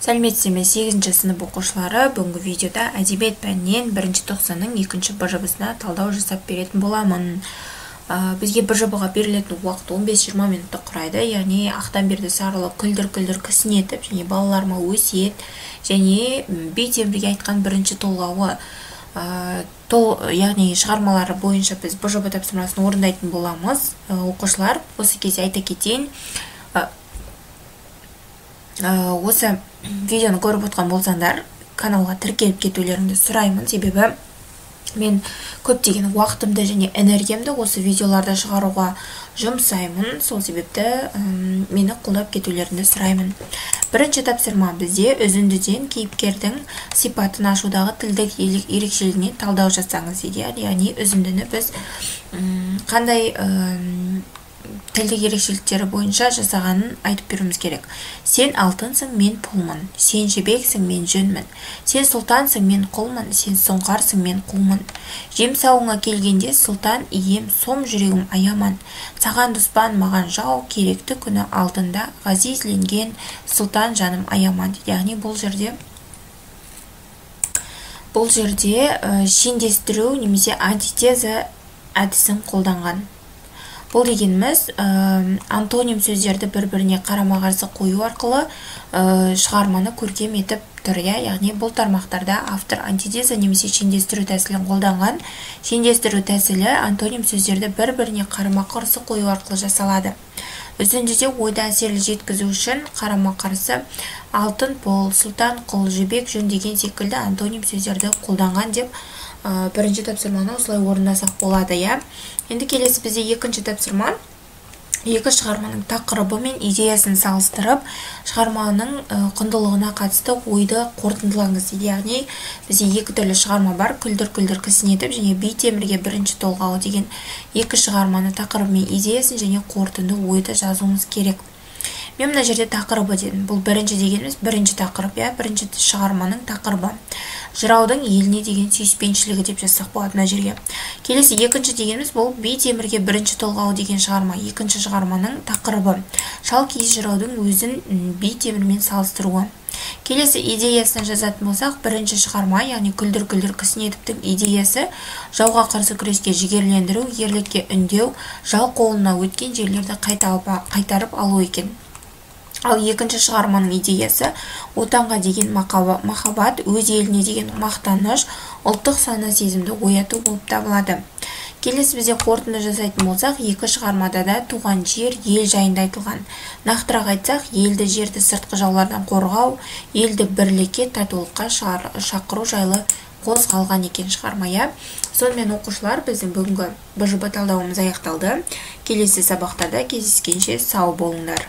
Сәлеметсіздер, 8-ші сынып оқушылары. Бүгінгі видеода әдебиет пәнінен 1-ші тоқсанның 2-ші б-жобасына талдау жасап беретін боламын. Бізге б-жобаға берілетін уақыт 15-20 минутты құрайды. Яғни ақтан берді сарылы күлдір кісін етіп, және балаларыма өсиет, және бейтемірге айтқан 1-ші толғауы, яғни шығармалары бойынша біз б-жоба тапсырмасын орындайтын боламыз. Оқушылар, осы кезде айта кетейін, осы видеоны көріп отқан болсаңдар, каналға тіркеліп кетулеріңді сұраймын, себебі мен көптеген уақытымды және энергиямды осы видеоларды шығаруға жұмсаймын. Сол себепті мені қолдап кетулеріңді сұраймын. 1-ші тапсырма бізде үзіндіден кейіпкердің сипатын ашудағы тілдік ерекшелігіне талдау жасаңыз дейді. Яғни үзіндіні біз қандай тілдік ерекшеліктері бойынша жасағанын айтып беруіміз керек. Сен алтынсың, мен пұлмын. Сен жебексің, мен жөнмін. Сен сұлтансың, мен құлмын. Сен сұңқарсың, мен құлмын. Жем сауыңа келгенде сұлтан ием, сом жүрегім аяман. Саған дұспан, маған жау, керекті күні алдында ғазизленген сұлтан жаным аяман. Яғни бұл жерде шендестіру немесе антитеза әдісін қолданған. Бұл дегеніміз антоним сөздерді бір-біріне қарама-қарсы қою арқылы шығарманы көркем етіп тұр. Яғни бұл тармақтарда автор антитеза немесе шендестіру тәсілін қолданған. Шендестіру тәсілі антоним сөздерді бір-біріне қарама-қарсы қою арқылы жасалады. Үзіндіде ойды әсерлі жеткізу үшін қарама-қарсы алтын, пұл, сұлтан, құл, жібек, жөн деген секілді антоним сөздерді қолданған деп 1-ші тапсырманы осылай орындасақ болады. Енді келесі бізде 2-ші тапсырма. Екі шығарманың тақырыбы мен идеясын салыстырып, шығарманың құндылығына қатысты ойды қорытындылаңыз дейді. Яғни бізде 2 түрлі шығарма бар, күлдір кісін етіп және бейтемірге 1-ші толғауы деген 2 шығарманы тақырыбы мен идеясын және қорытынды ойды жазуымыз керек. Мен мына жерде тақырыбы дедім. Бұл 1-ші дегеніміз 1-ші тақырып, 1-ші шығарманың тақырыбы. Жыраудың еліне деген сүйіспеншілігі деп жазсақ болады мына жерге. Келесі 2-ші дегеніміз бұл бейтемірге 1-ші толғауы деген шығарма, 2-ші шығарманың тақырыбы. Шал киіз жыраудың өзін бейтемірмен салыстыруы. Келесі идеясын жазатын болсақ, 1-ші шығарма, яғни күлдір кісін етіптің идеясы жауға қарсы күреске жігерлендіру, ерлікке үндеу, жау қолына өткен жерлерді қайтарып алу екен. Ал 2-ші шығарманың идеясы отанға деген махаббат, өз еліне деген мақтаныш, ұлттық сана сезімді ояту болып табылады. Келесі бізде қорытынды жасайтын болсақ, 2 шығармада да туған жер, ел жайында айтылған. Нақтырақ айтсақ, елді жерді сыртқы жаулардан қорғау, елді бірлікке, татулыққа шақыру жайлы қозғалған екен шығарма. Сонымен оқушылар, біздің бүгінгі б-жоба талдауымыз аяқталды. Келесі сабақтарда кездескенше сау болыңдар.